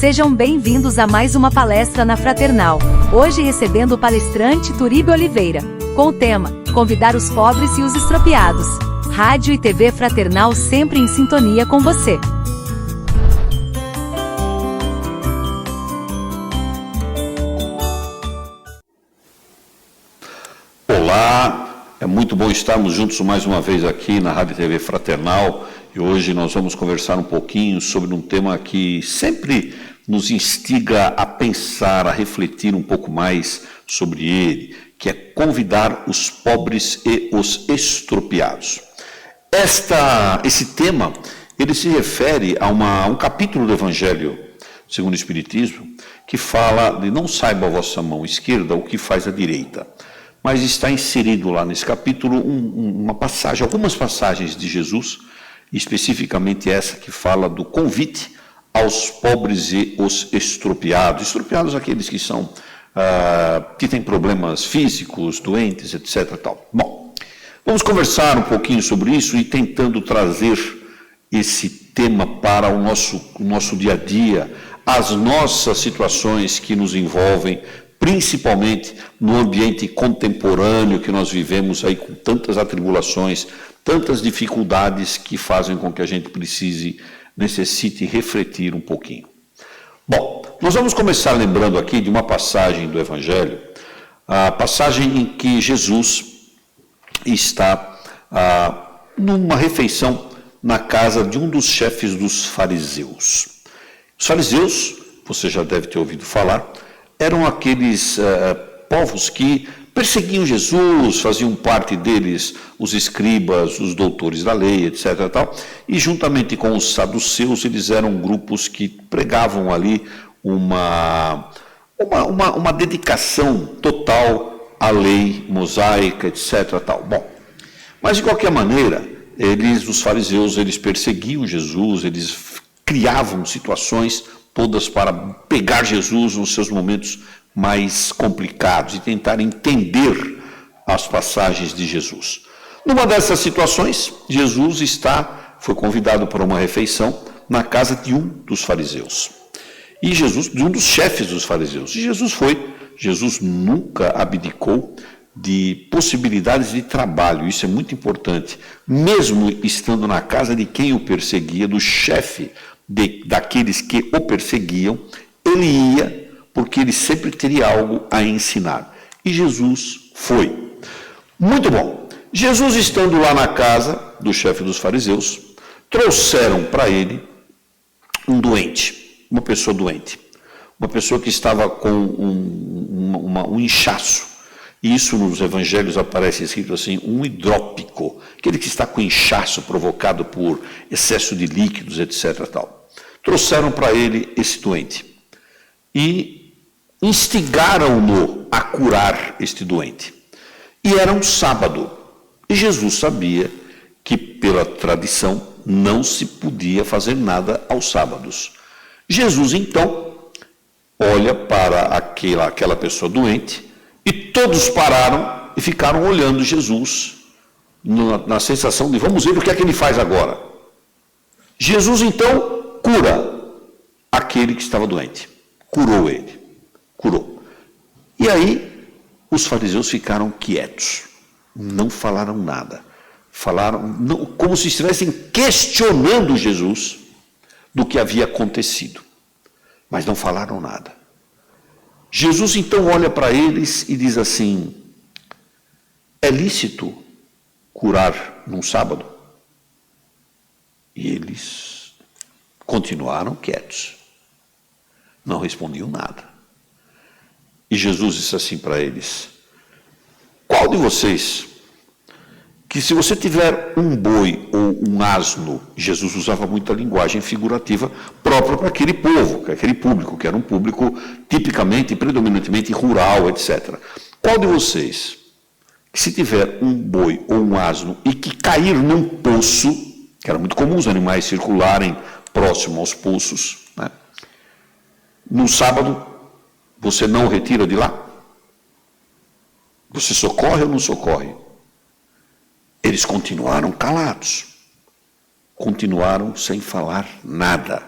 Sejam bem-vindos a mais uma palestra na Fraternal. Hoje recebendo o palestrante Turíbio Oliveira, com o tema Convidar os pobres e os estropiados. Rádio e TV Fraternal sempre em sintonia com você. Olá, é muito bom estarmos juntos mais uma vez aqui na Rádio e TV Fraternal. E hoje nós vamos conversar um pouquinho sobre um tema que sempre nos instiga a pensar, a refletir um pouco mais sobre ele, que é convidar os pobres e os estropiados. Esse tema, ele se refere a um capítulo do Evangelho segundo o Espiritismo, que fala de não saiba a vossa mão esquerda o que faz a direita. Mas está inserido lá nesse capítulo algumas passagens de Jesus, especificamente essa que fala do convite aos pobres e os estropiados. Estropiados aqueles que que têm problemas físicos, doentes, etc. Tal. Bom, vamos conversar um pouquinho sobre isso e tentando trazer esse tema para o nosso dia a dia, as nossas situações que nos envolvem, principalmente no ambiente contemporâneo que nós vivemos aí com tantas atribulações, tantas dificuldades que fazem com que a gente necessite refletir um pouquinho. Bom, nós vamos começar lembrando aqui de uma passagem do Evangelho, a passagem em que Jesus está numa refeição na casa de um dos chefes dos fariseus. Os fariseus, você já deve ter ouvido falar, eram aqueles povos que perseguiam Jesus, faziam parte deles os escribas, os doutores da lei, etc. Tal, e juntamente com os saduceus, eles eram grupos que pregavam ali uma dedicação total à lei mosaica, etc. Tal. Bom, mas de qualquer maneira, os fariseus, eles perseguiam Jesus, eles criavam situações todas para pegar Jesus nos seus momentos mais complicados e tentar entender as passagens de Jesus. Numa dessas situações, Jesus foi convidado para uma refeição na casa de um dos fariseus. De um dos chefes dos fariseus. E Jesus nunca abdicou de possibilidades de trabalho, isso é muito importante. Mesmo estando na casa de quem o perseguia, do chefe daqueles que o perseguiam, ele ia, porque ele sempre teria algo a ensinar. E Jesus foi. Muito bom. Jesus, estando lá na casa do chefe dos fariseus, trouxeram para ele um doente, uma pessoa doente, uma pessoa que estava com um inchaço. E isso nos evangelhos aparece escrito assim, um hidrópico, aquele que está com inchaço provocado por excesso de líquidos, etc. Tal. Trouxeram para ele esse doente e instigaram-no a curar este doente. E era um sábado. E Jesus sabia que, pela tradição, não se podia fazer nada aos sábados. Jesus, então, olha para aquela pessoa doente e todos pararam e ficaram olhando Jesus na sensação de vamos ver o que é que ele faz agora. Jesus, então, cura aquele que estava doente. Curou ele. Curou. E aí, os fariseus ficaram quietos. Não falaram nada. Falaram como se estivessem questionando Jesus do que havia acontecido. Mas não falaram nada. Jesus, então, olha para eles e diz assim, é lícito curar num sábado? E eles continuaram quietos. Não respondiam nada. E Jesus disse assim para eles, qual de vocês, que se você tiver um boi ou um asno, Jesus usava muita linguagem figurativa própria para aquele povo, aquele público, que era um público tipicamente, predominantemente rural, etc. Qual de vocês, que se tiver um boi ou um asno e que cair num poço, que era muito comum os animais circularem próximo aos poços, né? No sábado, você não o retira de lá? Você socorre ou não socorre? Eles continuaram calados. Continuaram sem falar nada.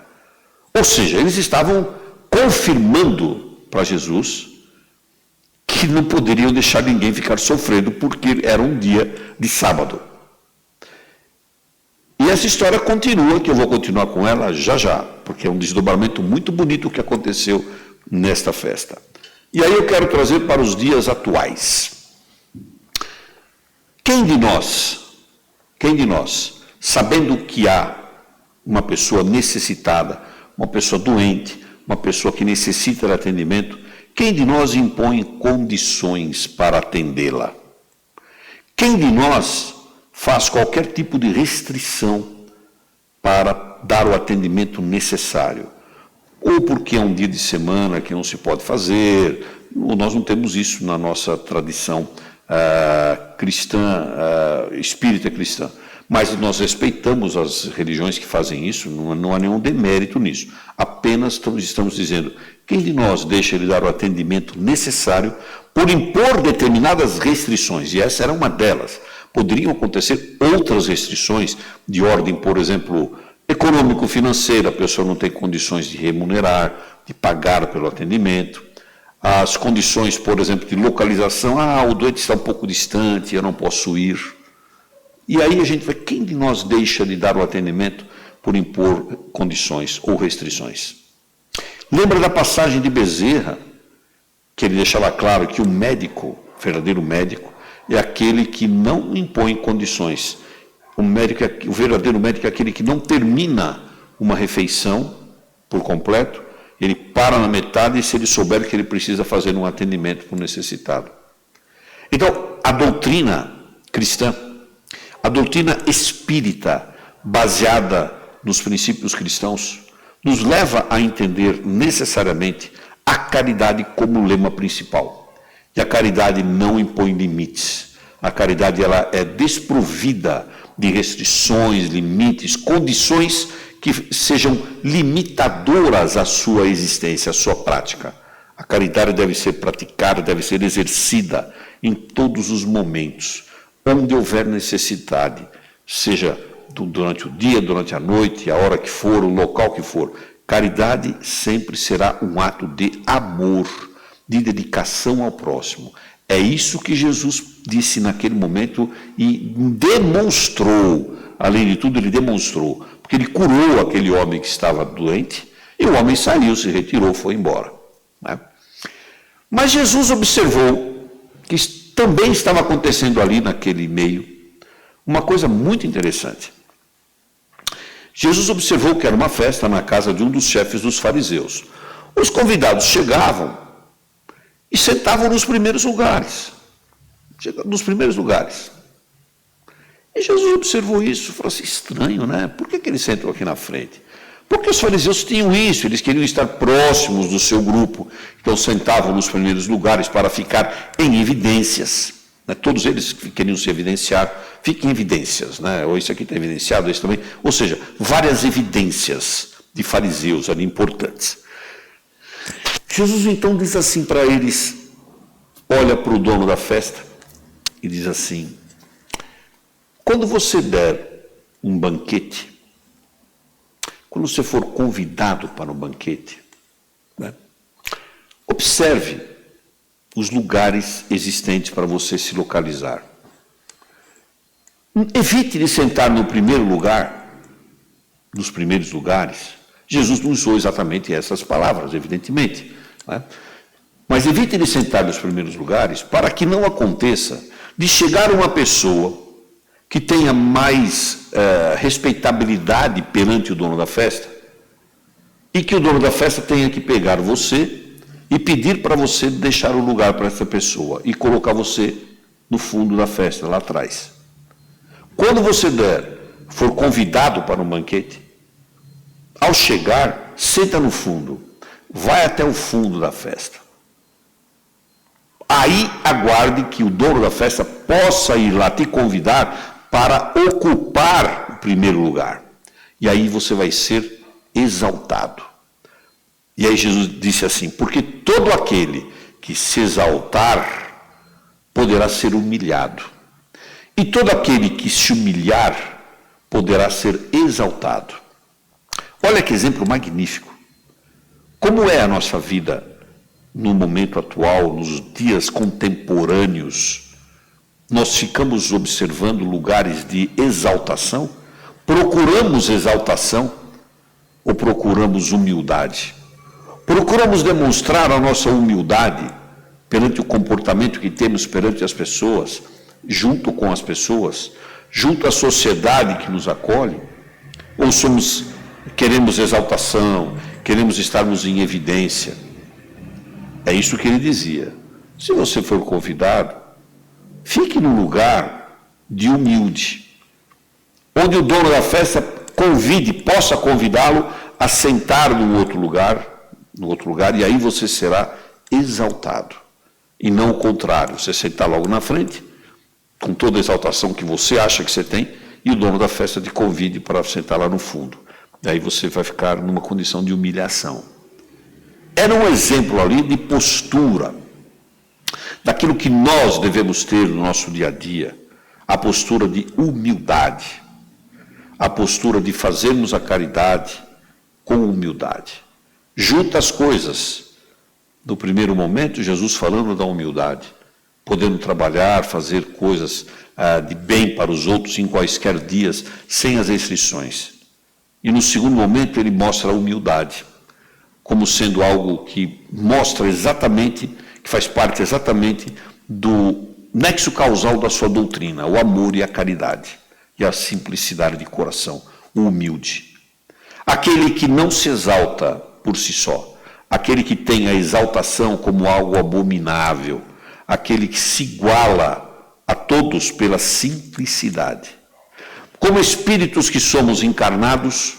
Ou seja, eles estavam confirmando para Jesus que não poderiam deixar ninguém ficar sofrendo porque era um dia de sábado. E essa história continua, que eu vou continuar com ela já, porque é um desdobramento muito bonito que aconteceu nesta festa. E aí eu quero trazer para os dias atuais. Quem de nós, sabendo que há uma pessoa necessitada, uma pessoa doente, uma pessoa que necessita de atendimento, quem de nós impõe condições para atendê-la? Quem de nós faz qualquer tipo de restrição para dar o atendimento necessário? Ou porque é um dia de semana que não se pode fazer, nós não temos isso na nossa tradição cristã, espírita cristã. Mas nós respeitamos as religiões que fazem isso, não há nenhum demérito nisso. Apenas estamos dizendo, quem de nós deixa ele dar o atendimento necessário por impor determinadas restrições? E essa era uma delas. Poderiam acontecer outras restrições de ordem, por exemplo, econômico-financeira, a pessoa não tem condições de remunerar, de pagar pelo atendimento. As condições, por exemplo, de localização, o doente está um pouco distante, eu não posso ir. E aí a gente vai, quem de nós deixa de dar o atendimento por impor condições ou restrições? Lembra da passagem de Bezerra, que ele deixava claro que o médico, o verdadeiro médico, é aquele que não impõe condições. O verdadeiro médico é aquele que não termina uma refeição por completo, ele para na metade e se ele souber que ele precisa fazer um atendimento para o necessitado. Então, a doutrina cristã, a doutrina espírita, baseada nos princípios cristãos, nos leva a entender necessariamente a caridade como lema principal. E a caridade não impõe limites. A caridade ela é desprovida de restrições, limites, condições que sejam limitadoras à sua existência, à sua prática. A caridade deve ser praticada, deve ser exercida em todos os momentos, onde houver necessidade, seja durante o dia, durante a noite, a hora que for, o local que for. Caridade sempre será um ato de amor, de dedicação ao próximo. É isso que Jesus disse naquele momento e demonstrou, além de tudo, ele demonstrou, porque ele curou aquele homem que estava doente, e o homem saiu, se retirou, foi embora. Né? Mas Jesus observou que também estava acontecendo ali naquele meio uma coisa muito interessante. Jesus observou que era uma festa na casa de um dos chefes dos fariseus. Os convidados chegavam e sentavam nos primeiros lugares. E Jesus observou isso e falou assim, estranho, né? Por que eles sentam aqui na frente? Porque os fariseus tinham isso, eles queriam estar próximos do seu grupo, então sentavam nos primeiros lugares para ficar em evidências. Né? Todos eles queriam se evidenciar, fiquem em evidências, né? Ou isso aqui está evidenciado, isso também. Ou seja, várias evidências de fariseus ali importantes. Jesus então diz assim para eles, olha para o dono da festa e diz assim, quando você der um banquete, quando você for convidado para um banquete, né, observe os lugares existentes para você se localizar. Evite de sentar no primeiro lugar, nos primeiros lugares. Jesus não usou exatamente essas palavras, evidentemente. Né? Mas evite de sentar nos primeiros lugares para que não aconteça de chegar uma pessoa que tenha mais respeitabilidade perante o dono da festa e que o dono da festa tenha que pegar você e pedir para você deixar o lugar para essa pessoa e colocar você no fundo da festa, lá atrás. Quando você for convidado para um banquete, ao chegar, senta no fundo, vai até o fundo da festa. Aí aguarde que o dono da festa possa ir lá te convidar para ocupar o primeiro lugar. E aí você vai ser exaltado. E aí Jesus disse assim, porque todo aquele que se exaltar poderá ser humilhado. E todo aquele que se humilhar poderá ser exaltado. Olha que exemplo magnífico. Como é a nossa vida no momento atual, nos dias contemporâneos? Nós ficamos observando lugares de exaltação? Procuramos exaltação ou procuramos humildade? Procuramos demonstrar a nossa humildade perante o comportamento que temos perante as pessoas, junto com as pessoas, junto à sociedade que nos acolhe? Ou queremos exaltação, queremos estarmos em evidência? É isso que ele dizia. Se você for convidado, fique num lugar de humilde, onde o dono da festa possa convidá-lo a sentar no outro lugar, e aí você será exaltado. E não o contrário, você sentar logo na frente, com toda a exaltação que você acha que você tem, e o dono da festa te convide para sentar lá no fundo. Daí você vai ficar numa condição de humilhação. Era um exemplo ali de postura, daquilo que nós devemos ter no nosso dia a dia, a postura de humildade, a postura de fazermos a caridade com humildade. Junta as coisas. No primeiro momento, Jesus falando da humildade, podendo trabalhar, fazer coisas de bem para os outros em quaisquer dias, sem as restrições. E no segundo momento, ele mostra a humildade, como sendo algo que mostra exatamente, que faz parte exatamente do nexo causal da sua doutrina, o amor e a caridade, e a simplicidade de coração, o humilde. Aquele que não se exalta por si só, aquele que tem a exaltação como algo abominável, aquele que se iguala a todos pela simplicidade. Como espíritos que somos encarnados,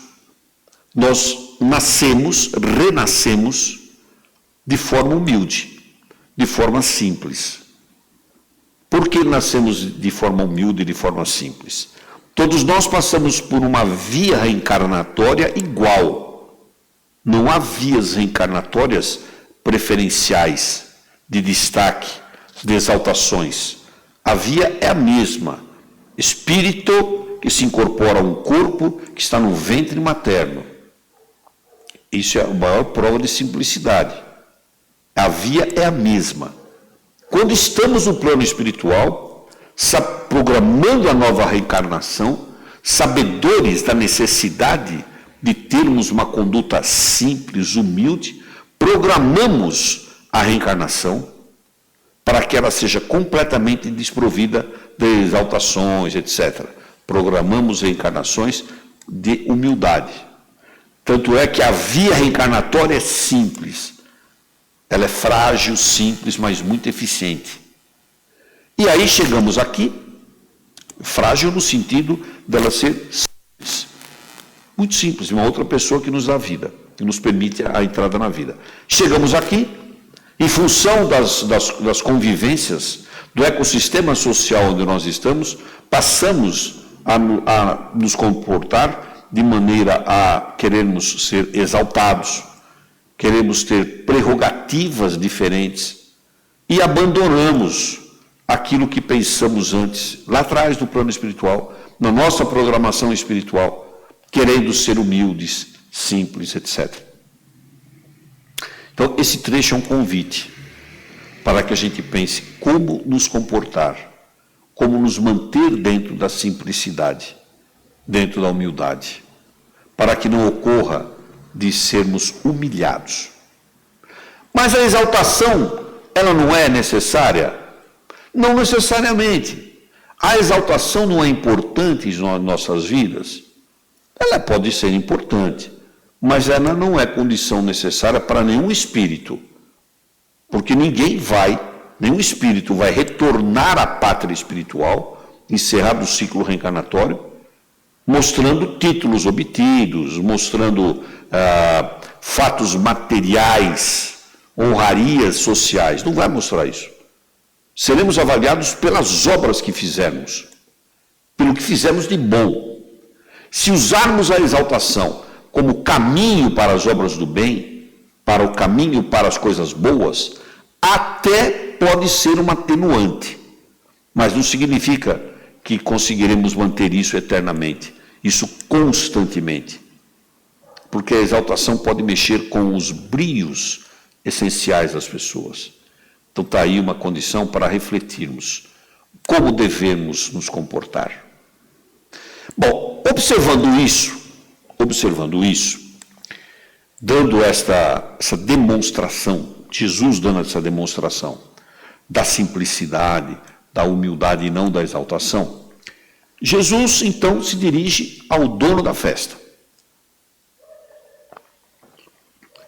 nós renascemos de forma humilde, de forma simples. Por que nascemos de forma humilde e de forma simples? Todos nós passamos por uma via reencarnatória igual. Não há vias reencarnatórias preferenciais, de destaque, de exaltações. A via é a mesma. Espírito que se incorpora a um corpo que está no ventre materno. Isso é a maior prova de simplicidade. A via é a mesma. Quando estamos no plano espiritual, programando a nova reencarnação, sabedores da necessidade de termos uma conduta simples, humilde, programamos a reencarnação para que ela seja completamente desprovida de exaltações, etc. Programamos reencarnações de humildade. Tanto é que a via reencarnatória é simples. Ela é frágil, simples, mas muito eficiente. E aí chegamos aqui, frágil no sentido dela ser simples. Muito simples, uma outra pessoa que nos dá vida, que nos permite a entrada na vida. Chegamos aqui, em função das convivências, do ecossistema social onde nós estamos, passamos a nos comportar de maneira a querermos ser exaltados, queremos ter prerrogativas diferentes e abandonamos aquilo que pensamos antes, lá atrás do plano espiritual, na nossa programação espiritual, querendo ser humildes, simples, etc. Então, esse trecho é um convite para que a gente pense como nos comportar, como nos manter dentro da simplicidade, dentro da humildade, para que não ocorra de sermos humilhados. Mas a exaltação, ela não é necessária? Não necessariamente. A exaltação não é importante em nossas vidas? Ela pode ser importante, mas ela não é condição necessária para nenhum espírito. Porque nenhum espírito vai retornar à pátria espiritual, encerrado o ciclo reencarnatório, mostrando títulos obtidos, mostrando fatos materiais, honrarias sociais. Não vai mostrar isso. Seremos avaliados pelas obras que fizemos, pelo que fizemos de bom. Se usarmos a exaltação como caminho para as obras do bem, para o caminho para as coisas boas, até pode ser uma atenuante, mas não significa que conseguiremos manter isso eternamente, isso constantemente. porque a exaltação pode mexer com os brios essenciais das pessoas. Então está aí uma condição para refletirmos como devemos nos comportar. Bom, observando isso, dando essa demonstração, Jesus dando essa demonstração da simplicidade, da humildade e não da exaltação, Jesus então se dirige ao dono da festa.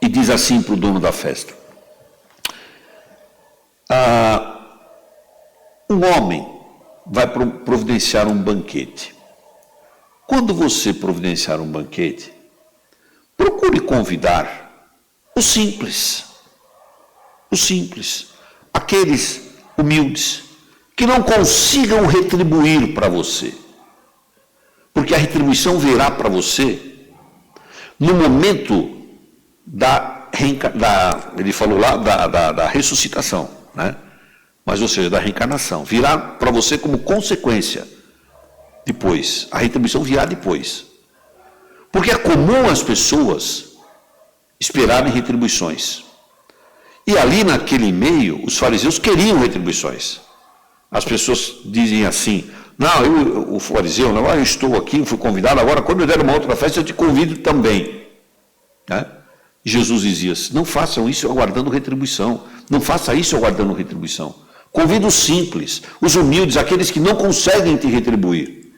E diz assim para o dono da festa: um homem vai providenciar um banquete. Quando você providenciar um banquete, procure convidar os simples, aqueles humildes, que não consigam retribuir para você. Porque a retribuição virá para você no momento ele falou lá da ressuscitação, né? Mas, ou seja, da reencarnação. Virá para você como consequência depois. A retribuição virá depois. Porque é comum as pessoas esperarem retribuições. E ali naquele meio, os fariseus queriam retribuições. As pessoas dizem assim: não, o fariseu, não, eu estou aqui, fui convidado, agora quando eu der uma outra festa eu te convido também. Né? E Jesus dizia: não façam isso aguardando retribuição. Não faça isso aguardando retribuição. Convida os simples, os humildes, aqueles que não conseguem te retribuir.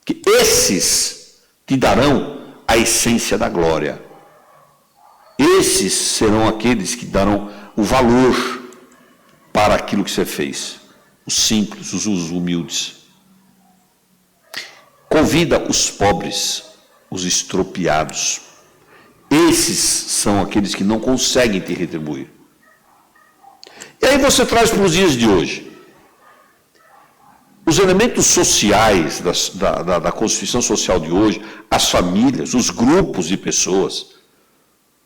Que esses te darão a essência da glória. Esses serão aqueles que darão o valor para aquilo que você fez. Os simples, os humildes. Convida os pobres, os estropiados. Esses são aqueles que não conseguem te retribuir. E aí você traz para os dias de hoje os elementos sociais da Constituição Social de hoje, as famílias, os grupos de pessoas.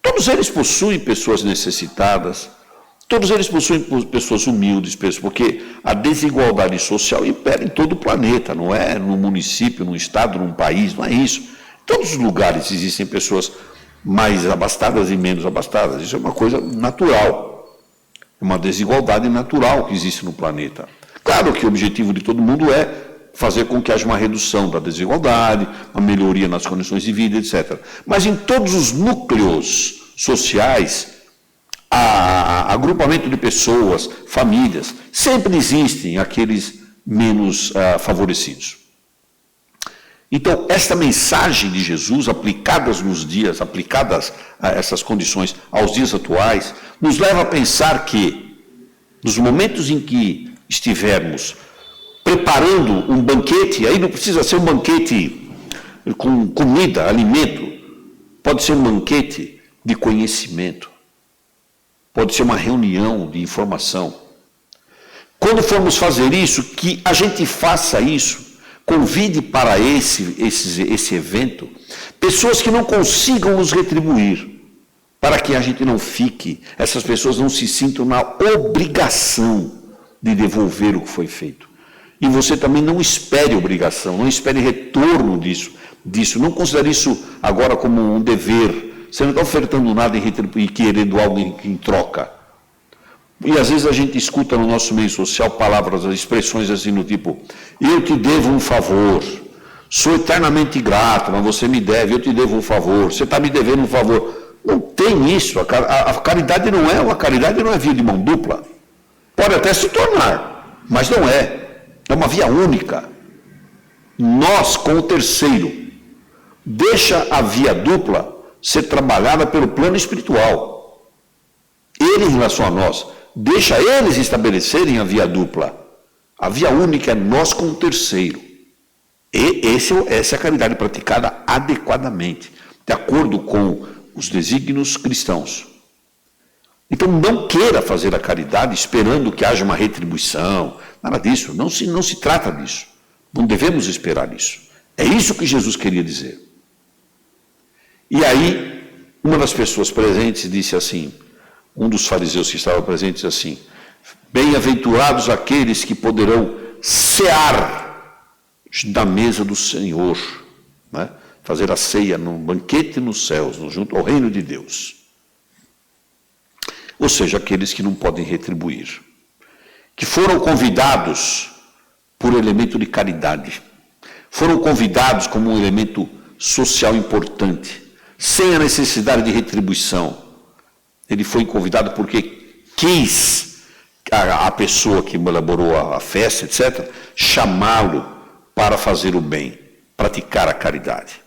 Todos eles possuem pessoas necessitadas, todos eles possuem pessoas humildes, porque a desigualdade social impera em todo o planeta, não é no município, no estado, num país, não é isso. Em todos os lugares existem pessoas mais abastadas e menos abastadas, isso é uma coisa natural. Uma desigualdade natural que existe no planeta. Claro que o objetivo de todo mundo é fazer com que haja uma redução da desigualdade, uma melhoria nas condições de vida, etc. Mas em todos os núcleos sociais, agrupamento de pessoas, famílias, sempre existem aqueles menos favorecidos. Então, esta mensagem de Jesus, aplicadas a essas condições, aos dias atuais, nos leva a pensar que, nos momentos em que estivermos preparando um banquete, aí não precisa ser um banquete com comida, alimento, pode ser um banquete de conhecimento, pode ser uma reunião de informação. Quando formos fazer isso, que a gente faça isso, convide para esse evento pessoas que não consigam nos retribuir, para que a gente não fique, essas pessoas não se sintam na obrigação de devolver o que foi feito. E você também não espere obrigação, não espere retorno disso. Não considere isso agora como um dever. Você não está ofertando nada e querendo algo em troca. E às vezes a gente escuta no nosso meio social palavras, expressões assim no tipo: eu te devo um favor, sou eternamente grato, mas você me deve, eu te devo um favor, você está me devendo um favor. Não tem isso, a caridade não é via de mão dupla. Pode até se tornar, mas não é. É uma via única. Nós com o terceiro. Deixa a via dupla ser trabalhada pelo plano espiritual. Ele em relação a nós. Deixa eles estabelecerem a via dupla. A via única é nós com o terceiro. E essa é a caridade praticada adequadamente, de acordo com os desígnios cristãos. Então não queira fazer a caridade esperando que haja uma retribuição, nada disso, não se trata disso. Não devemos esperar isso. É isso que Jesus queria dizer. E aí, uma das pessoas presentes disse assim, um dos fariseus que estava presente disse assim: bem-aventurados aqueles que poderão cear da mesa do Senhor. Né? fazer a ceia num banquete nos céus, junto ao reino de Deus. Ou seja, aqueles que não podem retribuir, que foram convidados por elemento de caridade, foram convidados como um elemento social importante, sem a necessidade de retribuição. Ele foi convidado porque quis a pessoa que elaborou a festa, etc., chamá-lo para fazer o bem, praticar a caridade.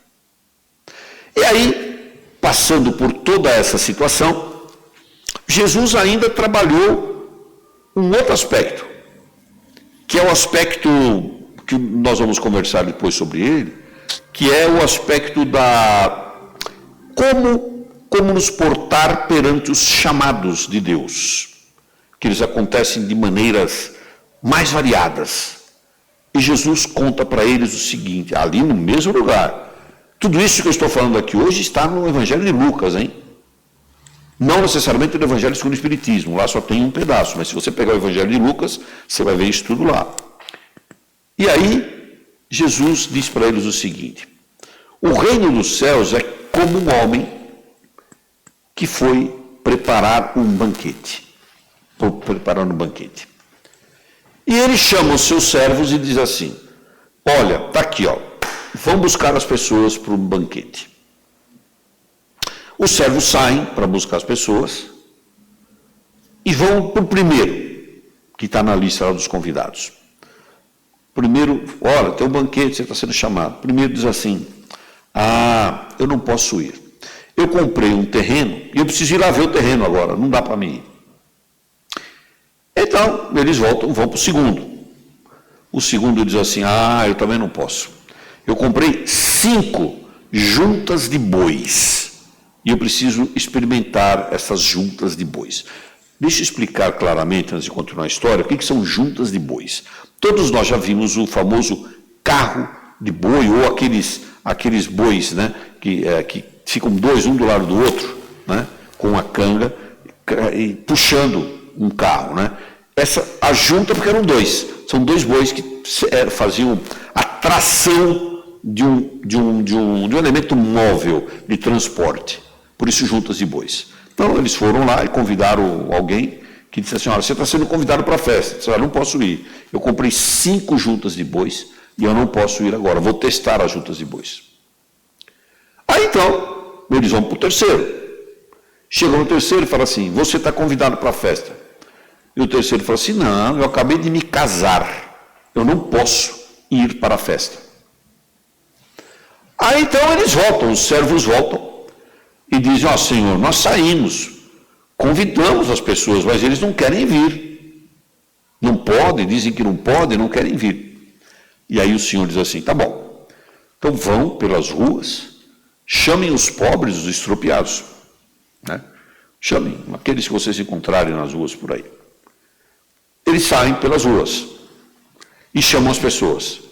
E aí, passando por toda essa situação, Jesus ainda trabalhou um outro aspecto, que é o aspecto que nós vamos conversar depois sobre ele, que é o aspecto da como nos portar perante os chamados de Deus, que eles acontecem de maneiras mais variadas. E Jesus conta para eles o seguinte, ali no mesmo lugar. Tudo isso que eu estou falando aqui hoje está no Evangelho de Lucas, hein? Não necessariamente no Evangelho segundo o Espiritismo, lá só tem um pedaço, mas se você pegar o Evangelho de Lucas, você vai ver isso tudo lá. E aí, Jesus diz para eles o seguinte, o reino dos céus é como um homem que foi preparar um banquete. E ele chama os seus servos e diz assim, olha, está aqui, ó, vão buscar as pessoas para um banquete. Os servos saem para buscar as pessoas e vão para o primeiro, que está na lista lá dos convidados. Primeiro, olha, tem um banquete, você está sendo chamado. Primeiro diz assim, eu não posso ir. Eu comprei um terreno e eu preciso ir lá ver o terreno agora, não dá para mim ir. Então, eles vão para o segundo. O segundo diz assim, eu também não posso. Eu comprei 5 juntas de bois e eu preciso experimentar essas juntas de bois. Deixa eu explicar claramente, antes de continuar a história, o que são juntas de bois. Todos nós já vimos o famoso carro de boi, ou aqueles bois, né, que ficam 2, um do lado do outro, né, com a canga, e puxando um carro. Né. A junta, porque eram 2, são 2 bois que faziam a tração de um elemento móvel de transporte, por isso juntas de bois. Então, eles foram lá e convidaram alguém que disse assim, olha, você está sendo convidado para a festa. Eu disse, não posso ir. Eu comprei 5 juntas de bois e eu não posso ir agora. Vou testar as juntas de bois. Aí, então, eles vão para o terceiro. Chegam no terceiro e falam assim, você está convidado para a festa. E o terceiro fala assim, não, eu acabei de me casar. Eu não posso ir para a festa. Aí, então, eles voltam, os servos voltam. E dizem, Senhor, nós saímos, convidamos as pessoas, mas eles não querem vir. Não podem, dizem que não podem, não querem vir. E aí o Senhor diz assim, tá bom, então vão pelas ruas, chamem os pobres, os estropiados. Né? Chamem aqueles que vocês encontrarem nas ruas por aí. Eles saem pelas ruas e chamam as pessoas.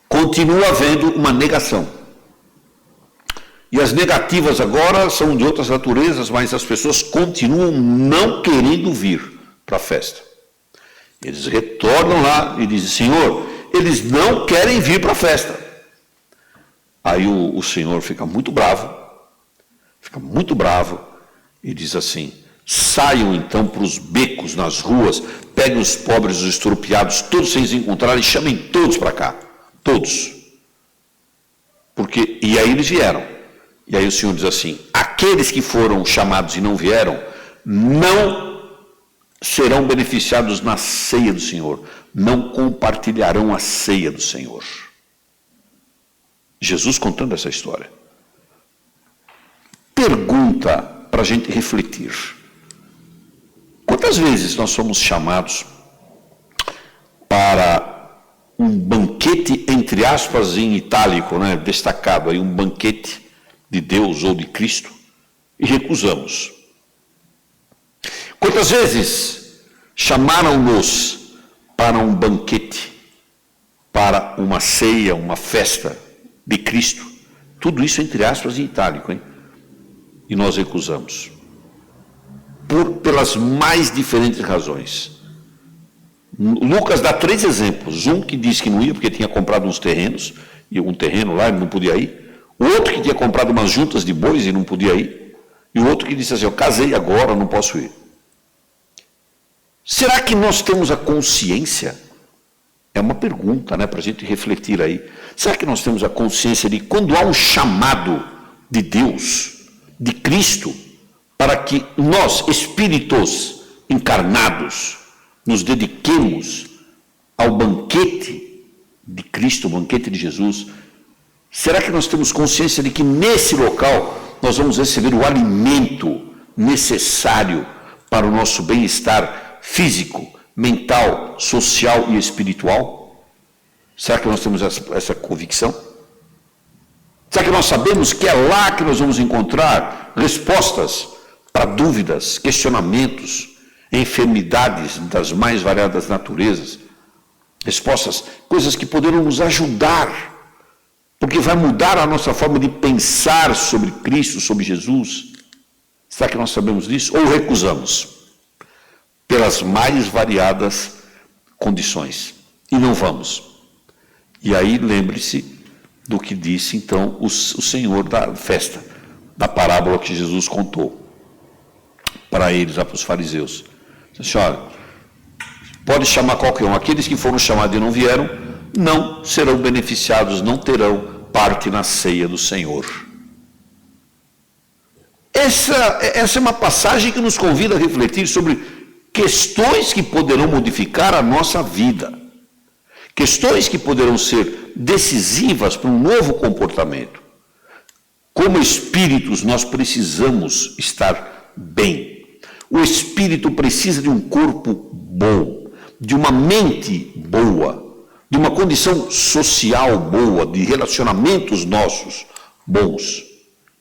Continua havendo uma negação. E as negativas agora são de outras naturezas, mas as pessoas continuam não querendo vir para a festa. Eles retornam lá e dizem, Senhor, eles não querem vir para a festa. Aí o Senhor fica muito bravo e diz assim, saiam então para os becos, nas ruas, peguem os pobres, os estropiados, todos sem se encontrarem, chamem todos para cá. Todos. E aí eles vieram. E aí o Senhor diz assim, aqueles que foram chamados e não vieram, não serão beneficiados na ceia do Senhor, não compartilharão a ceia do Senhor. Jesus contando essa história. Pergunta para a gente refletir. Quantas vezes nós somos chamados para um banquete, entre aspas, em itálico, né, destacado, aí, um banquete de Deus ou de Cristo, e recusamos? Quantas vezes chamaram-nos para um banquete, para uma ceia, uma festa de Cristo? Tudo isso entre aspas em itálico, hein? E nós recusamos. Pelas mais diferentes razões. Lucas dá 3 exemplos. Um que diz que não ia porque tinha comprado uns terrenos, e um terreno lá, ele não podia ir. O outro que tinha comprado umas juntas de bois e não podia ir. E o outro que disse assim, eu casei agora, não posso ir. Será que nós temos a consciência? É uma pergunta, né, para a gente refletir aí. Será que nós temos a consciência de quando há um chamado de Deus, de Cristo, para que nós, espíritos encarnados, nos dediquemos ao banquete de Cristo, o banquete de Jesus? Será que nós temos consciência de que nesse local nós vamos receber o alimento necessário para o nosso bem-estar físico, mental, social e espiritual? Será que nós temos essa convicção? Será que nós sabemos que é lá que nós vamos encontrar respostas para dúvidas, questionamentos, enfermidades das mais variadas naturezas? Respostas, coisas que poderão nos ajudar, porque vai mudar a nossa forma de pensar sobre Cristo, sobre Jesus. Será que nós sabemos disso? Ou recusamos? Pelas mais variadas condições. E não vamos. E aí lembre-se do que disse então o Senhor da festa, da parábola que Jesus contou para eles, para os fariseus. Disse, olha, pode chamar qualquer um. Aqueles que foram chamados e não vieram, não serão beneficiados, não terão parte na ceia do Senhor. Essa é uma passagem que nos convida a refletir sobre questões que poderão modificar a nossa vida. Questões que poderão ser decisivas para um novo comportamento. Como espíritos, nós precisamos estar bem. O espírito precisa de um corpo bom, de uma mente boa, de uma condição social boa, de relacionamentos nossos bons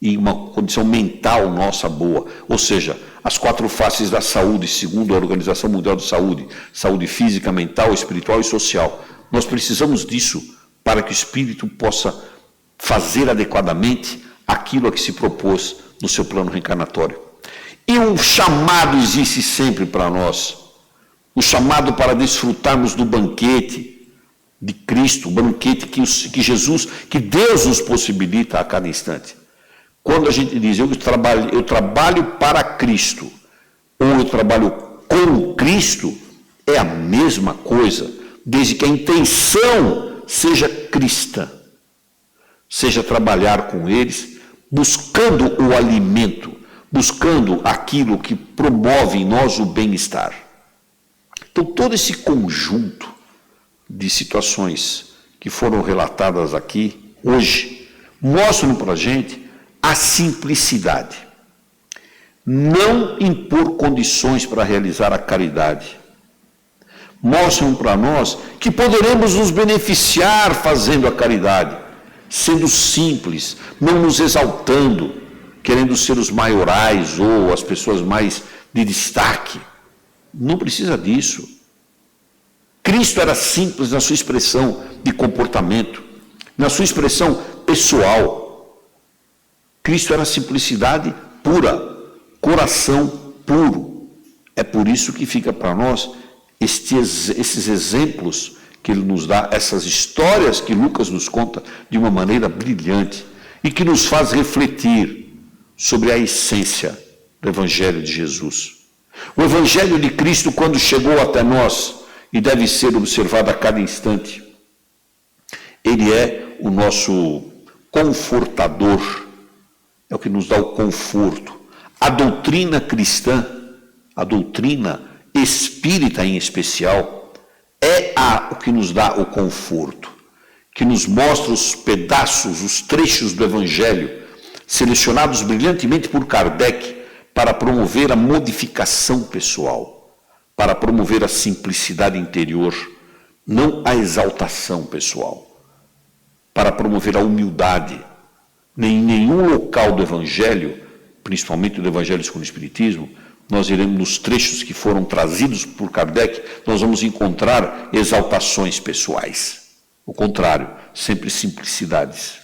e uma condição mental nossa boa. Ou seja, as 4 faces da saúde, segundo a Organização Mundial de Saúde, saúde física, mental, espiritual e social. Nós precisamos disso para que o espírito possa fazer adequadamente aquilo a que se propôs no seu plano reencarnatório. E um chamado existe sempre para nós, o chamado para desfrutarmos do banquete de Cristo, o banquete que Jesus, que Deus nos possibilita a cada instante. Quando a gente diz, eu trabalho para Cristo, ou eu trabalho com Cristo, é a mesma coisa, desde que a intenção seja cristã, seja trabalhar com eles, buscando o alimento, buscando aquilo que promove em nós o bem-estar. Então, todo esse conjunto de situações que foram relatadas aqui, hoje, mostram para a gente a simplicidade. Não impor condições para realizar a caridade. Mostram para nós que poderemos nos beneficiar fazendo a caridade, sendo simples, não nos exaltando, querendo ser os maiorais ou as pessoas mais de destaque. Não precisa disso. Cristo era simples na sua expressão de comportamento, na sua expressão pessoal. Cristo era simplicidade pura, coração puro. É por isso que fica para nós esses exemplos que ele nos dá, essas histórias que Lucas nos conta de uma maneira brilhante e que nos faz refletir sobre a essência do Evangelho de Jesus. O Evangelho de Cristo, quando chegou até nós, e deve ser observado a cada instante, ele é o nosso confortador, é o que nos dá o conforto. A doutrina cristã, a doutrina espírita em especial, é o que nos dá o conforto, que nos mostra os pedaços, os trechos do Evangelho, selecionados brilhantemente por Kardec, para promover a modificação pessoal, para promover a simplicidade interior, não a exaltação pessoal, para promover a humildade. Em nenhum local do Evangelho, principalmente do Evangelho segundo o Espiritismo, nós iremos nos trechos que foram trazidos por Kardec, nós vamos encontrar exaltações pessoais. O contrário, sempre simplicidades.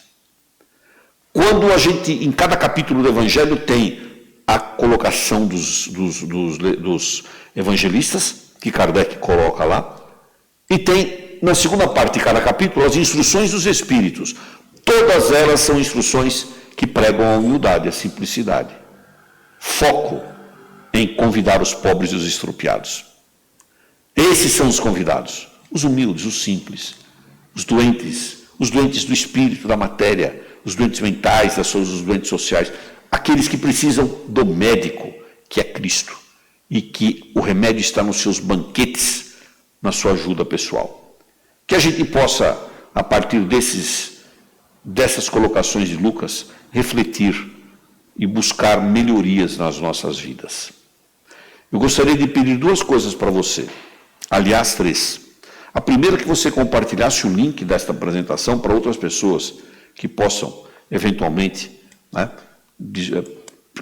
Quando a gente, em cada capítulo do Evangelho, tem a colocação dos evangelistas, que Kardec coloca lá, E tem, na segunda parte de cada capítulo, as instruções dos Espíritos. Todas elas são instruções que pregam a humildade, a simplicidade. Foco em convidar os pobres e os estropiados. Esses são os convidados, os humildes, os simples, os doentes do espírito, da matéria, os doentes mentais, os doentes sociais, aqueles que precisam do médico, que é Cristo, e que o remédio está nos seus banquetes, na sua ajuda pessoal. Que a gente possa, a partir dessas colocações de Lucas, refletir e buscar melhorias nas nossas vidas. Eu gostaria de pedir duas coisas para você, aliás, 3. A primeira é que você compartilhasse o link desta apresentação para outras pessoas que possam, eventualmente,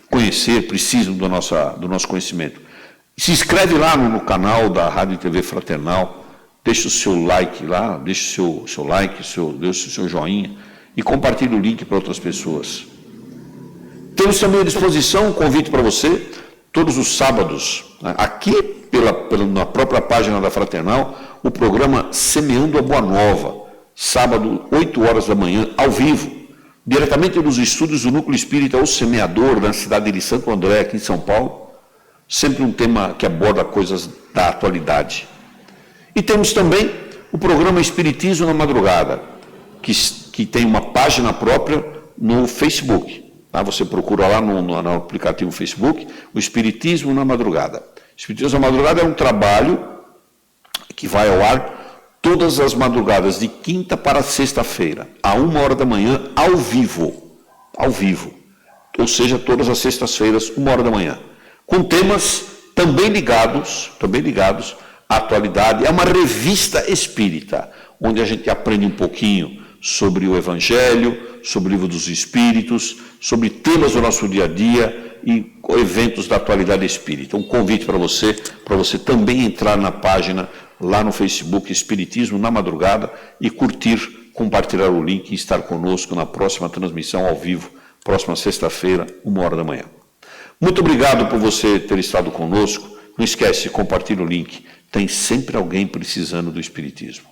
conhecer, precisam do nosso conhecimento. Se inscreve lá no canal da Rádio e TV Fraternal, deixa o seu like lá, deixa o seu like, deixa o seu joinha e compartilhe o link para outras pessoas. Temos também à disposição um convite para você, todos os sábados, aqui na própria página da Fraternal, o programa Semeando a Boa Nova, sábado, 8 horas da manhã, ao vivo, diretamente dos estúdios do Núcleo Espírita O Semeador, na cidade de Santo André, aqui em São Paulo, sempre um tema que aborda coisas da atualidade. E temos também o programa Espiritismo na Madrugada, que tem uma página própria no Facebook. Você procura lá no aplicativo Facebook, o Espiritismo na Madrugada. Espiritismo na Madrugada é um trabalho que vai ao ar todas as madrugadas, de quinta para sexta-feira, a 1h da manhã, ao vivo, ou seja, todas as sextas-feiras, 1h da manhã, com temas também ligados à atualidade. É uma revista espírita, onde a gente aprende um pouquinho sobre o Evangelho, sobre o Livro dos Espíritos, sobre temas do nosso dia a dia e eventos da atualidade espírita. Um convite para você também entrar na página lá no Facebook Espiritismo na Madrugada e curtir, compartilhar o link e estar conosco na próxima transmissão ao vivo, próxima sexta-feira, 1h da manhã. Muito obrigado por você ter estado conosco. Não esquece, compartilhe o link. Tem sempre alguém precisando do Espiritismo.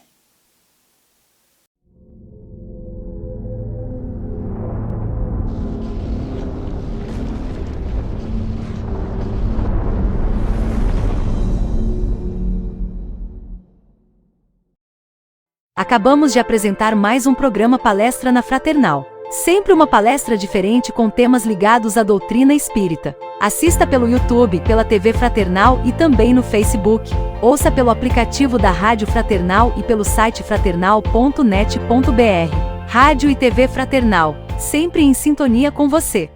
Acabamos de apresentar mais um programa Palestra na Fraternal. Sempre uma palestra diferente com temas ligados à doutrina espírita. Assista pelo YouTube, pela TV Fraternal e também no Facebook. Ouça pelo aplicativo da Rádio Fraternal e pelo site fraternal.net.br. Rádio e TV Fraternal, sempre em sintonia com você.